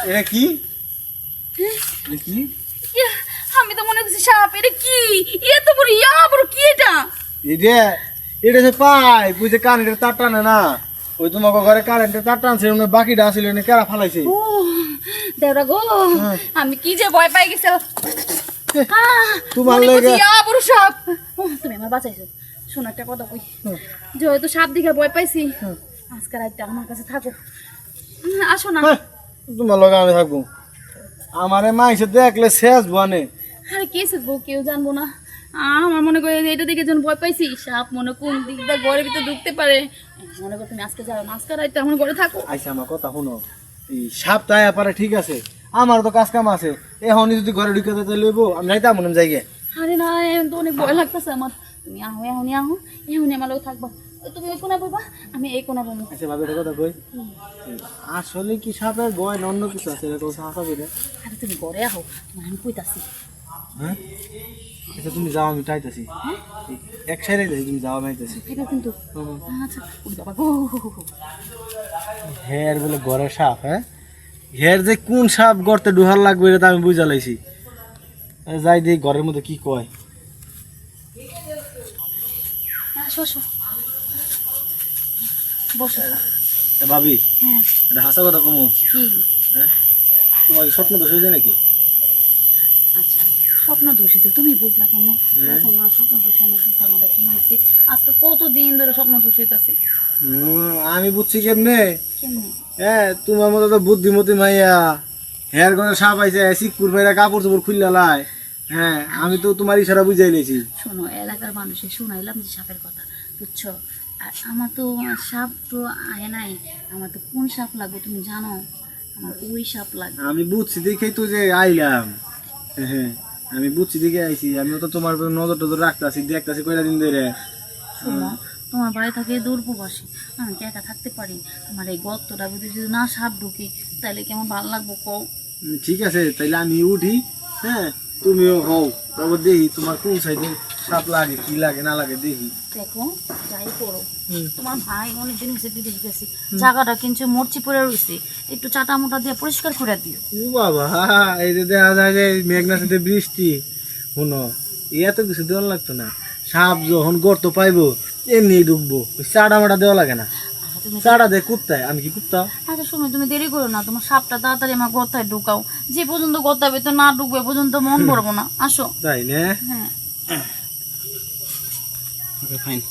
এটা কি? এটা কি? আমি তো মনে করছি সাপ। এটা কি? এত বড় বড় কি এটা? এটা যে পাই বুঝে কারেন্টের তার টানে না, ওই তোমাকে ঘরে কারেন্টের তার টানছে, বাকিটা আসলে কেরা ফালাইছে। ও দেওরা গো, আমি কি যে ভয় পাই গেছি। তোমার লেগে বড় সাপ। তুমি আমার বাঁচাইছো। শোনো একটা কথা কই, যেহেতু সাপ দেখে ভয় পাইছি, আজকে রাতটা আমার কাছে থাকো। আসো না। তোমার লগে আমি থাকবো। আমারে মাইসে দেখলে শেষ বনে। আরে কে বউ কেউ জানবো না। আমার মনে করি এটা দেখে যখন ভয় পাইছি, সাপ মনে কোন দিক দিয়ে ঘরের ভিতরে ঢুকতে পারে। মনে করো তুমি আজকে যাও না, আজকে রাতটা আমার ঘরে থাকো। আচ্ছা আমার কথা শুনো, এই সাপ তাই পারে ঠিক আছে, আমার তো কাজ কাম আছে, এখনই যদি ঘরে ঢুকে যেতে লইব আমি যাইতাম মনে জায়গায়। আরে না, এখন তো অনেক ভয় লাগতেছে আমার। তুমি আহো, এখনই আহো, এখনই আমার লোক থাকবা। তুমি ওই কোনা বলবা, আমি এই কোনা বলবো। আচ্ছা ভাবি একটা কথা কই, আসলে কি সাপের ভয় না অন্য কিছু আছে এরকম সাহায্য? আরে তুমি ঘরে আহো, তোমার আমি কইতাছি। হ্যাঁ আচ্ছা তুমি যাও, আমি চাইতেছি এক সাইডে তুমি যাও, আমি আইতেছি। এটা কিন্তু আচ্ছা ওই বাবা গো, হের বলে ঘরে সাপ? হ্যাঁ, হের যে কোন সাপ গর্তে ডুহার লাগবে এটা আমি বুঝা লাইছি। যাই দিই ঘরের মধ্যে কি কয়। আসো আসো, বসো। ভাবি হ্যাঁ এটা হাসা কথা কমু। কি? হ্যাঁ, তোমার কি স্বপ্ন দোষ হয়েছে নাকি? আচ্ছা স্বপ্ন দোষিত তুমি বুঝলা কেমনে? দেখো না, স্বপ্ন দোষে না আমরা কি হয়েছে, আজকে কতদিন ধরে স্বপ্ন দূষিত আছে। আমি বুঝছি কেমনে। কেমনে? হ্যাঁ, তোমার মতো তো বুদ্ধিমতী মাইয়া, হের ঘরে সাপ আইছে, সিকুর ভাইরা কাপড় চোপড় খুললা লাই। হ্যাঁ, আমি তো তোমার ইশারা বুঝাই লেছি। শোনো, এলাকার মানুষের শোনাইলাম যে সাপের কথা, বুঝছো? আর আমার তো সাপ তো আয় নাই, আমার তো কোন সাপ লাগবে তুমি জানো? আমার ওই সাপ লাগবে। আমি বুঝছি দেখেই তো যে আইলাম। হ্যাঁ, আমি বুঝছি দেখে আইছি, আমিও তো তোমার উপর নজর টজর রাখতেছি, দেখতেছি কয়টা দিন ধরে। শোনো, তোমার বাড়ি থাকে দূরপ্রবাসী, আমি কি একা থাকতে পারি? আমার এই গর্তটা ভিতরে যদি না সাপ ঢুকে তাহলে কেমন ভালো লাগবো কও? ঠিক আছে, তাইলে আমি উঠি। হ্যাঁ, তুমিও হও, তারপর দেখি তোমার কোন সাইডে সাপ লাগে, কি লাগে না লাগে দেখি। দেখো যাই করো, তোমার ভাই অনেকদিন হয়েছে বিদেশ গেছে, জায়গাটা কিন্তু মরচি পড়ে রয়েছে, একটু চাটা মোটা দিয়ে পরিষ্কার করে দিও। ও বাবা, এই যে দেখা যায় যে মেঘনার সাথে বৃষ্টি, শুনো এত কিছু দেওয়া লাগতো না, সাপ যখন গর্ত পাইবো এমনি ঢুকবো, ওই চাটা মাটা দেওয়া লাগে না। চাটা দেয় কুত্তায়, আমি কি কুত্তা? আচ্ছা শোনো, তুমি দেরি করো না, তোমার সাপটা তাড়াতাড়ি আমার গর্তায় ঢুকাও, যে পর্যন্ত গর্তার ভেতর না ঢুকবে পর্যন্ত মন ভরবো না। আসো। তাই না? হ্যাঁ ওকে ফাইন।